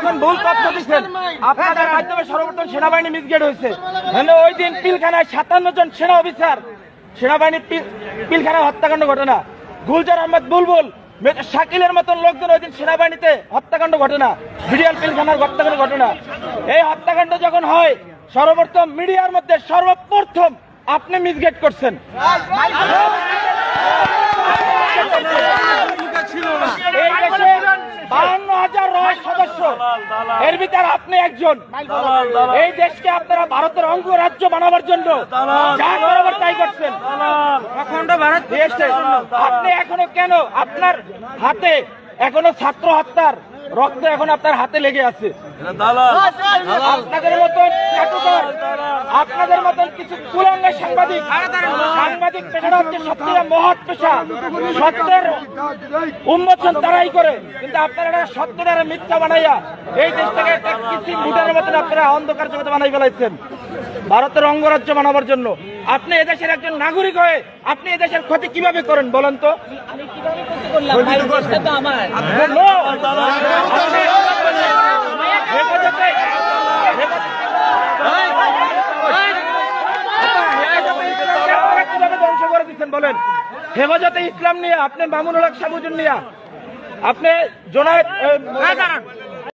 এখন ভুল তথ্য দিচ্ছেন। আপনাদের মাধ্যমে সর্বপ্রথম সেনাবাহিনী মিসগাইড হয়েছে। ওই দিন পিলখানায় 57 জন সেনা অফিসার সেনাবাহিনী পিলখানায় হত্যাকাণ্ড ঘটনা, গুলজার আহমেদ বুলবুল, শাকিলের মতন লোকজন ওই দিন সেনাবাহিনীতে হত্যাকাণ্ড ঘটনা, বিডিআর পিলখানার হত্যাকাণ্ড ঘটনা। এই হত্যাকাণ্ড যখন হয় সর্বপ্রথম মিডিয়ার মধ্যে সর্বপ্রথম আপনি মিসগাইড করছেন। এই দেশে 52,000 সদস্য, এর ভিতরে আপনি একজন। এই দেশকে আপনারা ভারতের অঙ্গরাজ্য বানাবার জন্য যা করাবার তাই করছেন। আপনি এখনো কেন আপনার হাতে এখনো ছাত্র হত্যার রক্ত এখন আপনার হাতে লেগে আছে। আপনাদের মতন আপনাদের মতন কিছু কুলাঙ্গা সাংবাদিক পেশাটা হচ্ছে সত্যিটা মহৎ পেশা, সত্যের উন্মোচন তারাই করে, কিন্তু আপনারা সত্যটারে মিথ্যা বানাইয়া এই দেশটাকে একটা কৃত্রিম ভুটানের মতন আপনারা অন্ধকার জগতে বানাই ফেলাইছেন ভারতের অঙ্গরাজ্য বানাবার জন্য। আপনি এদেশের একজন নাগরিক হয়ে আপনি এদেশের ক্ষতি কিভাবে করেন বলেন তো? ধ্বংস করে দিচ্ছেন বলেন? হেফাজতে ইসলাম নিয়ে আপনি মামুনুল হক সাবুজুর নিয়ে আপনি জোনায়েদ